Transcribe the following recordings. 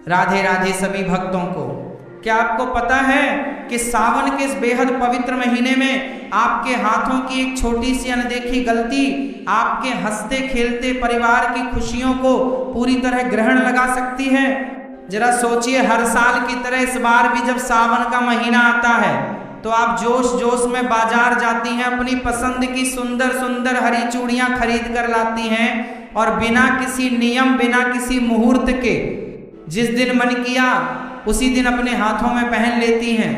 राधे राधे सभी भक्तों को। क्या आपको पता है कि सावन के इस बेहद पवित्र महीने में आपके हाथों की एक छोटी सी अनदेखी गलती आपके हंसते खेलते परिवार की खुशियों को पूरी तरह ग्रहण लगा सकती है। जरा सोचिए, हर साल की तरह इस बार भी जब सावन का महीना आता है तो आप जोश जोश में बाजार जाती हैं, अपनी पसंद की सुंदर सुंदर हरी चूड़ियां खरीद कर लाती हैं और बिना किसी नियम, बिना किसी मुहूर्त के जिस दिन मन किया उसी दिन अपने हाथों में पहन लेती हैं।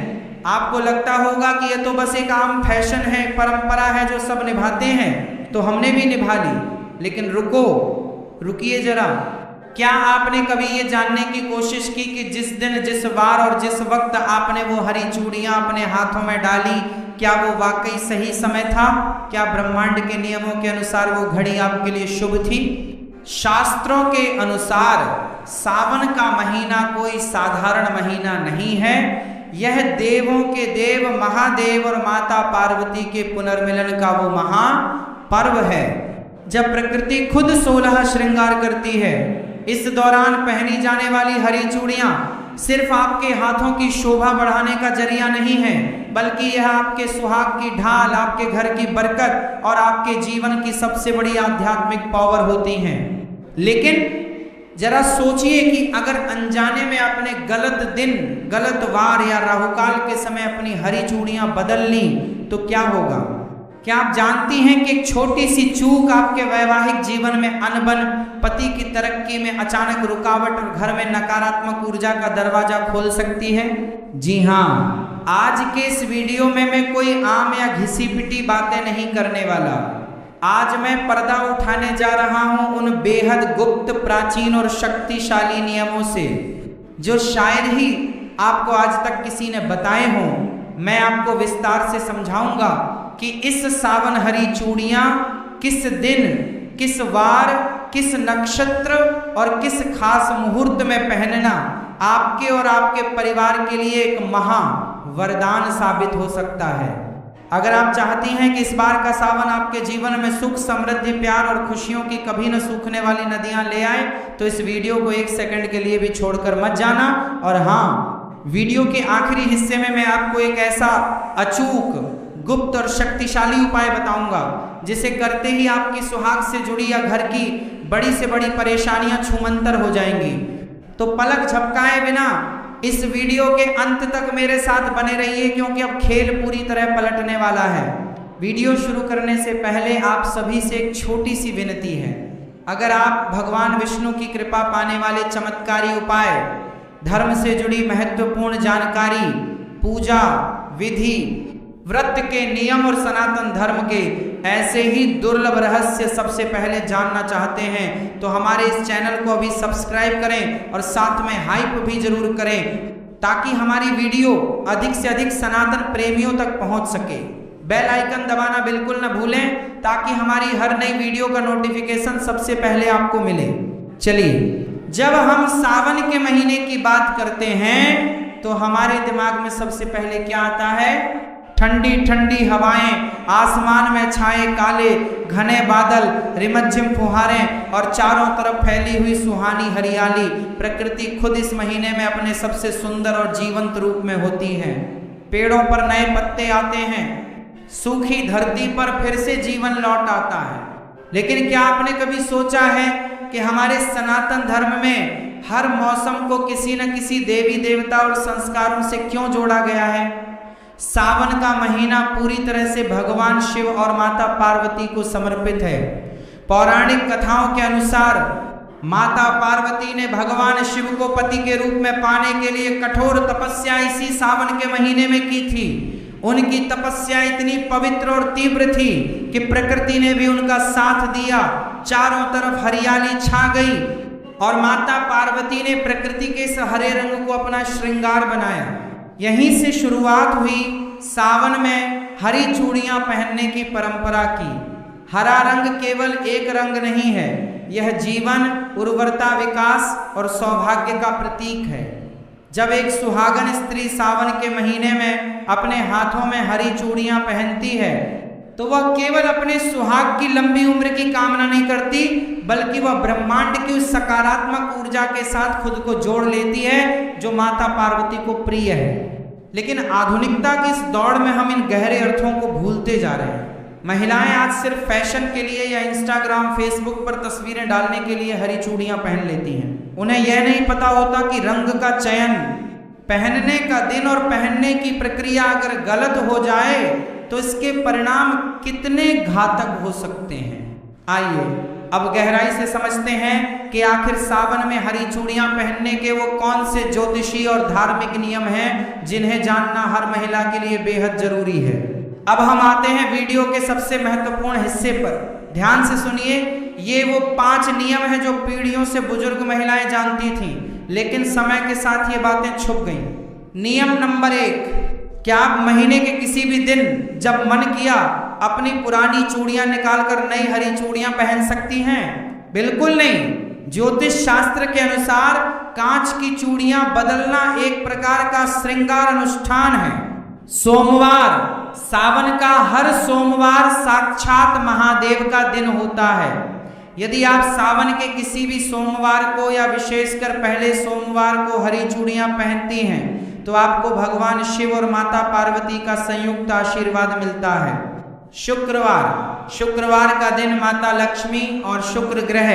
आपको लगता होगा कि यह तो बस एक आम फैशन है, परंपरा है जो सब निभाते हैं, तो हमने भी निभा ली। लेकिन रुकिए जरा, क्या आपने कभी ये जानने की कोशिश की कि जिस दिन, जिस वार और जिस वक्त आपने वो हरी चूड़ियां अपने हाथों में डाली, क्या वो वाकई सही समय था? क्या ब्रह्मांड के नियमों के अनुसार वो घड़ी आपके लिए शुभ थी? शास्त्रों के अनुसार सावन का महीना कोई साधारण महीना नहीं है। यह देवों के देव महादेव और माता पार्वती के पुनर्मिलन का वो महापर्व है, जब प्रकृति खुद 16 श्रृंगार करती है। इस दौरान पहनी जाने वाली हरी चूड़ियां सिर्फ आपके हाथों की शोभा बढ़ाने का जरिया नहीं है, बल्कि यह आपके सुहाग की ढाल, आपके घर की बरकत और आपके जीवन की सबसे बड़ी आध्यात्मिक पावर होती हैं। लेकिन जरा सोचिए कि अगर अनजाने में आपने गलत दिन, गलत वार या राहुकाल के समय अपनी हरी चूड़ियां बदल ली तो क्या होगा? क्या आप जानती हैं कि एक छोटी सी चूक आपके वैवाहिक जीवन में अनबन, पति की तरक्की में अचानक रुकावट और घर में नकारात्मक ऊर्जा का दरवाजा खोल सकती है? जी हाँ, आज के इस वीडियो में मैं कोई आम या घिसी पिटी बातें नहीं करने वाला। आज मैं पर्दा उठाने जा रहा हूं उन बेहद गुप्त, प्राचीन और शक्तिशाली नियमों से जो शायद ही आपको आज तक किसी ने बताए हों। मैं आपको विस्तार से समझाऊंगा कि इस सावन हरी चूड़ियां किस दिन, किस वार, किस नक्षत्र और किस खास मुहूर्त में पहनना आपके और आपके परिवार के लिए एक महा वरदान साबित हो सकता है। अगर आप चाहती हैं कि इस बार का सावन आपके जीवन में सुख, समृद्धि, प्यार और खुशियों की कभी न सूखने वाली नदियां ले आए, तो इस वीडियो को 1 सेकंड के लिए भी छोड़कर मत जाना। और हाँ, वीडियो के आखिरी हिस्से में मैं आपको एक ऐसा अचूक, गुप्त और शक्तिशाली उपाय बताऊंगा जिसे करते ही आपकी सुहाग से जुड़ी या घर की बड़ी से बड़ी परेशानियां छूमंतर हो जाएंगी। तो पलक झपकाए बिना इस वीडियो के अंत तक मेरे साथ बने रहिए, क्योंकि अब खेल पूरी तरह पलटने वाला है। वीडियो शुरू करने से पहले आप सभी से एक छोटी सी विनती है। अगर आप भगवान विष्णु की कृपा पाने वाले चमत्कारी उपाय, धर्म से जुड़ी महत्वपूर्ण जानकारी, पूजा विधि, व्रत के नियम और सनातन धर्म के ऐसे ही दुर्लभ रहस्य सबसे पहले जानना चाहते हैं, तो हमारे इस चैनल को अभी सब्सक्राइब करें और साथ में हाइप भी जरूर करें, ताकि हमारी वीडियो अधिक से अधिक सनातन प्रेमियों तक पहुंच सके। बेल आइकन दबाना बिल्कुल न भूलें, ताकि हमारी हर नई वीडियो का नोटिफिकेशन सबसे पहले आपको मिले। चलिए, जब हम सावन के महीने की बात करते हैं तो हमारे दिमाग में सबसे पहले क्या आता है? ठंडी ठंडी हवाएं, आसमान में छाए काले घने बादल, रिमझिम फुहारें और चारों तरफ फैली हुई सुहानी हरियाली। प्रकृति खुद इस महीने में अपने सबसे सुंदर और जीवंत रूप में होती है। पेड़ों पर नए पत्ते आते हैं, सूखी धरती पर फिर से जीवन लौट आता है। लेकिन क्या आपने कभी सोचा है कि हमारे सनातन धर्म में हर मौसम को किसी न किसी देवी देवता और संस्कारों से क्यों जोड़ा गया है? सावन का महीना पूरी तरह से भगवान शिव और माता पार्वती को समर्पित है। पौराणिक कथाओं के अनुसार माता पार्वती ने भगवान शिव को पति के रूप में पाने के लिए कठोर तपस्या इसी सावन के महीने में की थी। उनकी तपस्या इतनी पवित्र और तीव्र थी कि प्रकृति ने भी उनका साथ दिया। चारों तरफ हरियाली छा गई और माता पार्वती ने प्रकृति के इस हरे रंग को अपना श्रृंगार बनाया। यहीं से शुरुआत हुई सावन में हरी चूड़ियां पहनने की परंपरा की। हरा रंग केवल एक रंग नहीं है, यह जीवन, उर्वरता, विकास और सौभाग्य का प्रतीक है। जब एक सुहागन स्त्री सावन के महीने में अपने हाथों में हरी चूड़ियां पहनती है तो वह केवल अपने सुहाग की लंबी उम्र की कामना नहीं करती, बल्कि वह ब्रह्मांड की उस सकारात्मक ऊर्जा के साथ खुद को जोड़ लेती है जो माता पार्वती को प्रिय है। लेकिन आधुनिकता की इस दौड़ में हम इन गहरे अर्थों को भूलते जा रहे हैं। महिलाएं आज सिर्फ फैशन के लिए या इंस्टाग्राम फेसबुक पर तस्वीरें डालने के लिए हरी चूड़ियां पहन लेती हैं। उन्हें यह नहीं पता होता कि रंग का चयन, पहनने का दिन और पहनने की प्रक्रिया अगर गलत हो जाए तो इसके परिणाम कितने घातक हो सकते हैं। आइए अब गहराई से समझते हैं कि आखिर सावन में हरी चूड़ियां पहनने के वो कौन से ज्योतिषी और धार्मिक नियम हैं जिन्हें जानना हर महिला के लिए बेहद जरूरी है। अब हम आते हैं वीडियो के सबसे महत्वपूर्ण हिस्से पर। ध्यान से सुनिए, ये वो 5 नियम हैं जो पीढ़ियों से बुजुर्ग महिलाएं जानती थीं, लेकिन समय के साथ ये बातें छुप गईं। नियम नंबर 1, क्या आप महीने के किसी भी दिन जब मन किया अपनी पुरानी चूड़ियां निकालकर नई हरी चूड़ियां पहन सकती हैं? बिल्कुल नहीं। ज्योतिष शास्त्र के अनुसार कांच की चूड़ियां बदलना एक प्रकार का श्रृंगार अनुष्ठान है। सोमवार, सावन का हर सोमवार साक्षात महादेव का दिन होता है। यदि आप सावन के किसी भी सोमवार को या विशेषकर पहले सोमवार को हरी चूड़ियां पहनती हैं तो आपको भगवान शिव और माता पार्वती का संयुक्त आशीर्वाद मिलता है। शुक्रवार का दिन माता लक्ष्मी और शुक्र ग्रह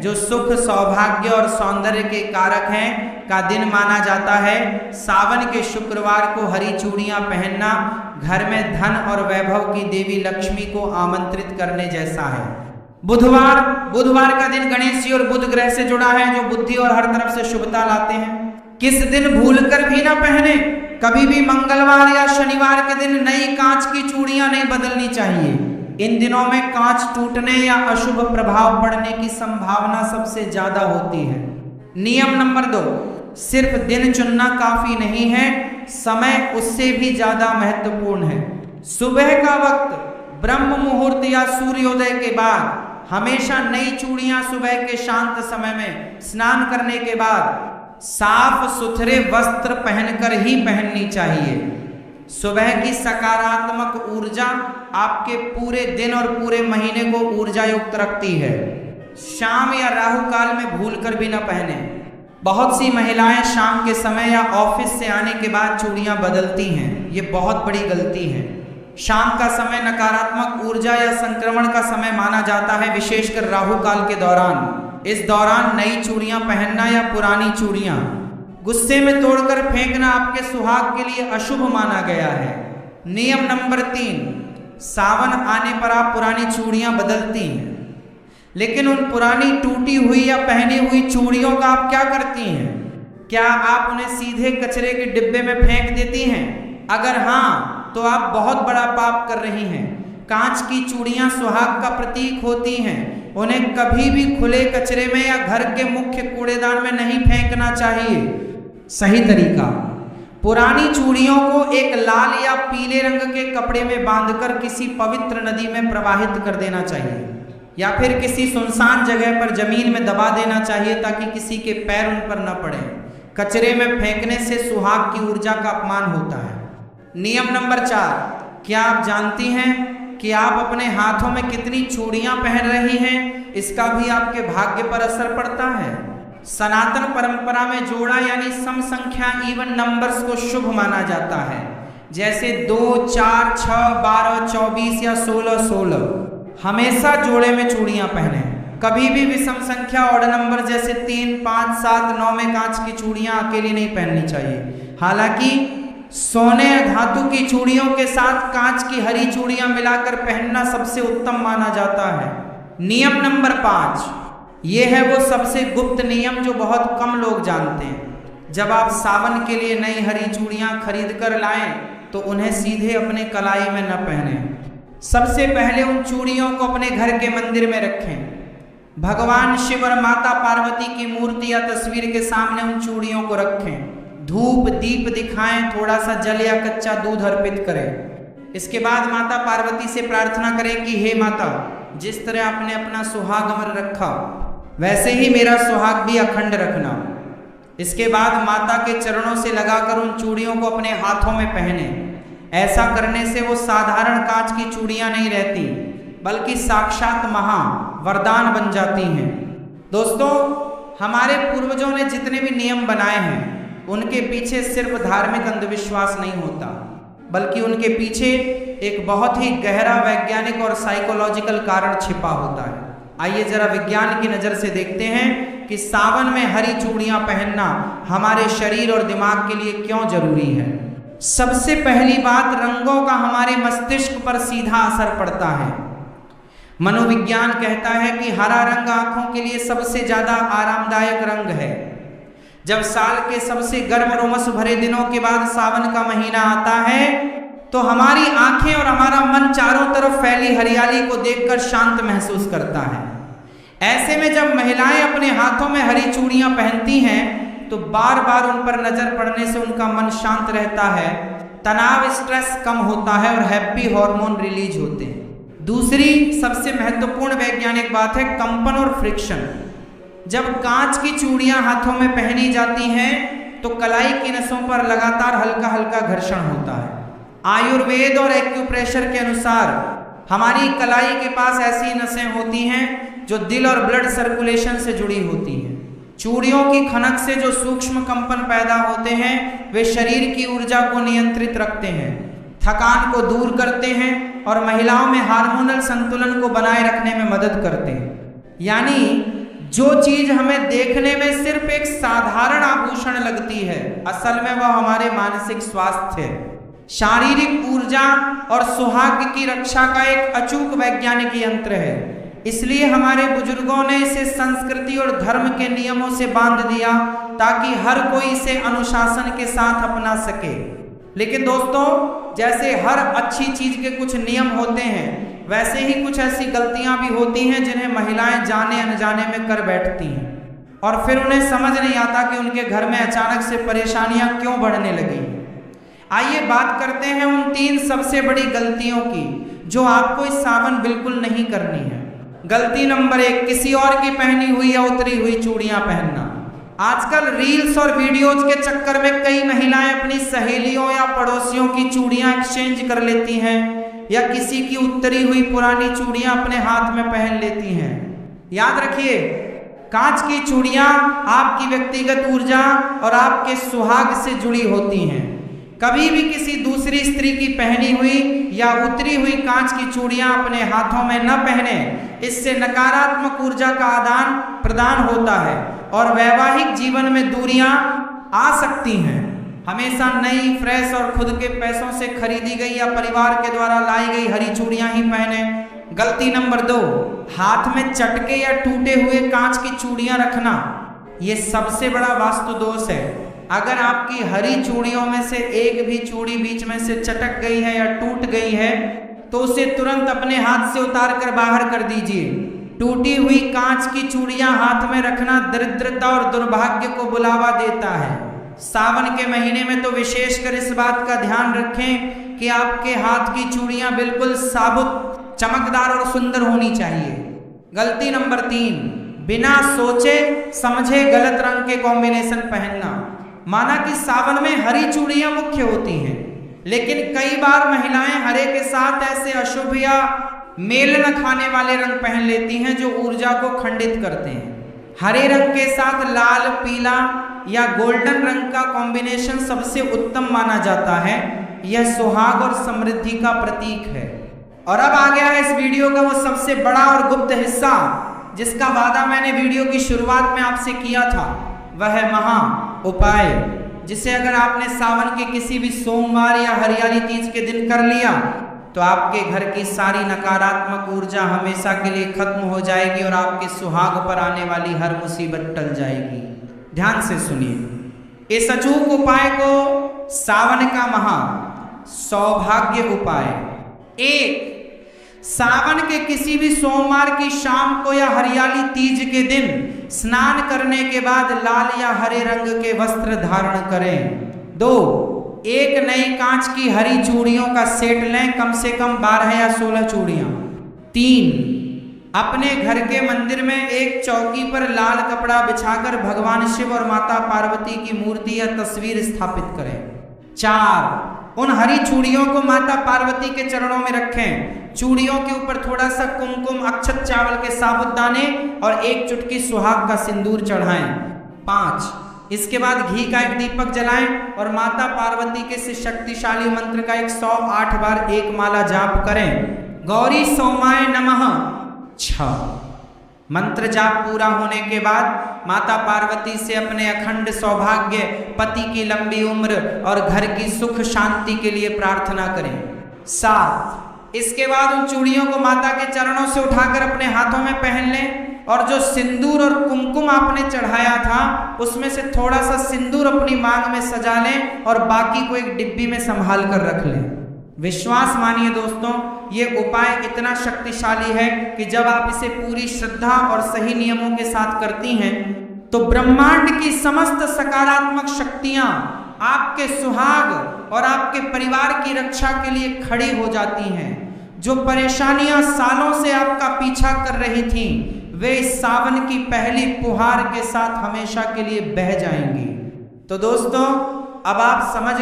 जो सुख, सौभाग्य और सौंदर्य के कारक हैं का दिन माना जाता है। सावन के शुक्रवार को हरी चूड़ियां पहनना घर में धन और वैभव की देवी लक्ष्मी को आमंत्रित करने जैसा है। बुधवार का दिन गणेश जी और बुध ग्रह से जुड़ा है जो बुद्धि और हर तरफ से शुभता लाते हैं। किस दिन भूलकर भी ना पहने, कभी भी मंगलवार या शनिवार के दिन नई कांच की चूड़ियां नहीं बदलनी चाहिए। इन दिनों में कांच टूटने या अशुभ प्रभाव पड़ने की संभावना सबसे ज्यादा होती है। नियम नंबर 2, सिर्फ दिन चुनना काफी नहीं है, समय उससे भी ज्यादा महत्वपूर्ण है। सुबह का वक्त ब्रह्म मुहूर्त या सूर्योदय के बाद हमेशा नई चूड़ियां सुबह के शांत समय में स्नान करने के बाद साफ सुथरे वस्त्र पहनकर ही पहननी चाहिए। सुबह की सकारात्मक ऊर्जा आपके पूरे दिन और पूरे महीने को ऊर्जा युक्त रखती है। शाम या राहु काल में भूलकर भी न पहने। बहुत सी महिलाएं शाम के समय या ऑफिस से आने के बाद चूड़ियां बदलती हैं, ये बहुत बड़ी गलती है। शाम का समय नकारात्मक ऊर्जा या संक्रमण का समय माना जाता है, विशेषकर राहु काल के दौरान। इस दौरान नई चूड़ियां पहनना या पुरानी चूड़ियां गुस्से में तोड़कर फेंकना आपके सुहाग के लिए अशुभ माना गया है। नियम नंबर 3, सावन आने पर आप पुरानी चूड़ियां बदलती हैं, लेकिन उन पुरानी टूटी हुई या पहनी हुई चूड़ियों का आप क्या करती हैं? क्या आप उन्हें सीधे कचरे के डिब्बे में फेंक देती हैं? अगर हाँ, तो आप बहुत बड़ा पाप कर रही हैं। कांच की चूड़ियां सुहाग का प्रतीक होती हैं, उन्हें कभी भी खुले कचरे में या घर के मुख्य कूड़ेदान में नहीं फेंकना चाहिए। सही तरीका, पुरानी चूड़ियों को एक लाल या पीले रंग के कपड़े में बांधकर किसी पवित्र नदी में प्रवाहित कर देना चाहिए या फिर किसी सुनसान जगह पर जमीन में दबा देना चाहिए ताकि किसी के पैर उन पर न पड़े। कचरे में फेंकने से सुहाग की ऊर्जा का अपमान होता है। नियम नंबर 4, क्या आप जानती हैं कि आप अपने हाथों में कितनी चूड़ियां पहन रही हैं? इसका भी आपके भाग्य पर असर पड़ता है। सनातन परंपरा में जोड़ा यानी सम संख्या इवन नंबर्स को शुभ माना जाता है, जैसे 2, 4, 6, 12, 24 या 16। हमेशा जोड़े में चूड़ियां पहने। कभी भी विषम संख्या ऑड नंबर जैसे 3, 5, 7, 9 में कांच की चूड़ियां अकेली नहीं पहननी चाहिए। हालांकि सोने या धातु की चूड़ियों के साथ कांच की हरी चूड़ियां मिलाकर पहनना सबसे उत्तम माना जाता है। नियम नंबर 5, ये है वो सबसे गुप्त नियम जो बहुत कम लोग जानते हैं। जब आप सावन के लिए नई हरी चूड़ियां खरीद कर लाएं तो उन्हें सीधे अपने कलाई में न पहने। सबसे पहले उन चूड़ियों को अपने घर के मंदिर में रखें। भगवान शिव और माता पार्वती की मूर्ति या तस्वीर के सामने उन चूड़ियों को रखें। धूप दीप दिखाएं, थोड़ा सा जल या कच्चा दूध अर्पित करें। इसके बाद माता पार्वती से प्रार्थना करें कि हे माता, जिस तरह आपने अपना सुहाग अमर रखा वैसे ही मेरा सुहाग भी अखंड रखना। इसके बाद माता के चरणों से लगाकर उन चूड़ियों को अपने हाथों में पहने। ऐसा करने से वो साधारण कांच की चूड़ियां नहीं रहती, बल्कि साक्षात महा वरदान बन जाती हैं। दोस्तों, हमारे पूर्वजों ने जितने भी नियम बनाए हैं, उनके पीछे सिर्फ धार्मिक अंधविश्वास नहीं होता, बल्कि उनके पीछे एक बहुत ही गहरा वैज्ञानिक और साइकोलॉजिकल कारण छिपा होता है। आइए जरा विज्ञान की नज़र से देखते हैं कि सावन में हरी चूड़ियां पहनना हमारे शरीर और दिमाग के लिए क्यों जरूरी है। सबसे पहली बात, रंगों का हमारे मस्तिष्क पर सीधा असर पड़ता है। मनोविज्ञान कहता है कि हरा रंग आंखों के लिए सबसे ज्यादा आरामदायक रंग है। जब साल के सबसे गर्म रोमस भरे दिनों के बाद सावन का महीना आता है, तो हमारी आंखें और हमारा मन चारों तरफ फैली हरियाली को देखकर शांत महसूस करता है। ऐसे में जब महिलाएं अपने हाथों में हरी चूड़ियां पहनती हैं, तो बार बार उन पर नजर पड़ने से उनका मन शांत रहता है, तनाव स्ट्रेस कम होता है और हैप्पी हार्मोन रिलीज होते हैं। दूसरी सबसे महत्वपूर्ण वैज्ञानिक बात है कंपन और फ्रिक्शन। जब कांच की चूड़ियां हाथों में पहनी जाती हैं, तो कलाई की नसों पर लगातार हल्का हल्का घर्षण होता है। आयुर्वेद और एक्यूप्रेशर के अनुसार हमारी कलाई के पास ऐसी नसें होती हैं जो दिल और ब्लड सर्कुलेशन से जुड़ी होती हैं। चूड़ियों की खनक से जो सूक्ष्म कंपन पैदा होते हैं, वे शरीर की ऊर्जा को नियंत्रित रखते हैं, थकान को दूर करते हैं और महिलाओं में हार्मोनल संतुलन को बनाए रखने में मदद करते हैं। यानी जो चीज हमें देखने में सिर्फ एक साधारण आभूषण लगती है, असल में वह हमारे मानसिक स्वास्थ्य, शारीरिक ऊर्जा और सुहाग की रक्षा का एक अचूक वैज्ञानिक यंत्र है। इसलिए हमारे बुजुर्गों ने इसे संस्कृति और धर्म के नियमों से बांध दिया, ताकि हर कोई इसे अनुशासन के साथ अपना सके। लेकिन दोस्तों, जैसे हर अच्छी चीज के कुछ नियम होते हैं, वैसे ही कुछ ऐसी गलतियां भी होती हैं जिन्हें महिलाएं जाने अनजाने में कर बैठती हैं, और फिर उन्हें समझ नहीं आता कि उनके घर में अचानक से परेशानियां क्यों बढ़ने लगी। आइए बात करते हैं उन 3 सबसे बड़ी गलतियों की जो आपको इस सावन बिल्कुल नहीं करनी है। गलती नंबर 1, किसी और की पहनी हुई या उतरी हुई चूड़ियां पहनना। आजकल रील्स और वीडियोज के चक्कर में कई महिलाएं अपनी सहेलियों या पड़ोसियों की चूड़ियां एक्सचेंज कर लेती हैं, या किसी की उतरी हुई पुरानी चूड़ियां अपने हाथ में पहन लेती हैं। याद रखिए, कांच की चूड़ियां आपकी व्यक्तिगत ऊर्जा और आपके सुहाग से जुड़ी होती हैं। कभी भी किसी दूसरी स्त्री की पहनी हुई या उतरी हुई कांच की चूड़ियां अपने हाथों में न पहने। इससे नकारात्मक ऊर्जा का आदान प्रदान होता है और वैवाहिक जीवन में दूरियां आ सकती हैं। हमेशा नई, फ्रेश और खुद के पैसों से खरीदी गई या परिवार के द्वारा लाई गई हरी चूड़ियां ही पहने। गलती नंबर 2, हाथ में चटके या टूटे हुए कांच की चूड़ियां रखना। ये सबसे बड़ा वास्तु दोष है। अगर आपकी हरी चूड़ियों में से एक भी चूड़ी बीच में से चटक गई है या टूट गई है, तो उसे तुरंत अपने हाथ से उतार कर बाहर कर दीजिए। टूटी हुई कांच की चूड़ियां हाथ में रखना दरिद्रता और दुर्भाग्य को बुलावा देता है। सावन के महीने में तो विशेषकर इस बात का ध्यान रखें कि आपके हाथ की चूड़ियां बिल्कुल साबुत, चमकदार और सुंदर होनी चाहिए। गलती नंबर 3, बिना सोचे समझे गलत रंग के कॉम्बिनेशन पहनना। माना कि सावन में हरी चूड़ियां मुख्य होती हैं, लेकिन कई बार महिलाएं हरे के साथ ऐसे अशुभ या मेल न खाने वाले रंग पहन लेती हैं जो ऊर्जा को खंडित करते हैं। हरे रंग के साथ लाल, पीला या गोल्डन रंग का कॉम्बिनेशन सबसे उत्तम माना जाता है। यह सुहाग और समृद्धि का प्रतीक है। और अब आ गया है इस वीडियो का वो सबसे बड़ा और गुप्त हिस्सा, जिसका वादा मैंने वीडियो की शुरुआत में आपसे किया था। वह है महा उपाय, जिसे अगर आपने सावन के किसी भी सोमवार या हरियाली तीज के दिन कर लिया, तो आपके घर की सारी नकारात्मक ऊर्जा हमेशा के लिए खत्म हो जाएगी और आपके सुहाग पर आने वाली हर मुसीबत टल जाएगी। ध्यान से सुनिए इस अचूक उपाय को, सावन का महा सौभाग्य उपाय। 1, सावन के किसी भी सोमवार की शाम को या हरियाली तीज के दिन स्नान करने के बाद लाल या हरे रंग के वस्त्र धारण करें। 2, एक नई कांच की हरी चूड़ियों का सेट लें, कम से कम 12 या 16 चूड़ियां। 3, अपने घर के मंदिर में एक चौकी पर लाल कपड़ा बिछाकर भगवान शिव और माता पार्वती की मूर्ति या तस्वीर स्थापित करें। 4, उन हरी चूड़ियों को माता पार्वती के चरणों में रखें। चूड़ियों के ऊपर थोड़ा सा कुमकुम, अक्षत चावल के साबुदाने और एक चुटकी सुहाग का सिंदूर चढ़ाएं। 5, इसके बाद घी का एक दीपक जलाएं और माता पार्वती के इस शक्तिशाली मंत्र का 108 बार एक माला जाप करें। गौरी सोमाय नमः। 6, मंत्र जाप पूरा होने के बाद माता पार्वती से अपने अखंड सौभाग्य, पति की लंबी उम्र और घर की सुख शांति के लिए प्रार्थना करें। 7, इसके बाद उन चूड़ियों को माता के चरणों से उठाकर अपने हाथों में पहन लें और जो सिंदूर और कुमकुम आपने चढ़ाया था उसमें से थोड़ा सा सिंदूर अपनी मांग में सजा लें और बाकी को एक डिब्बी में संभाल कर रख लें। विश्वास मानिए दोस्तों, ये उपाय इतना शक्तिशाली है कि जब आप इसे पूरी श्रद्धा और सही नियमों के साथ करती हैं तो ब्रह्मांड की समस्त सकारात्मक शक्तियां आपके सुहाग और आपके परिवार की रक्षा के लिए खड़ी हो जाती हैं। जो परेशानियां सालों से आपका पीछा कर रही थीं, वे इस सावन की पहली फुहार के साथ हमेशा के लिए बह जाएंगी। तो दोस्तों, अब आप समझ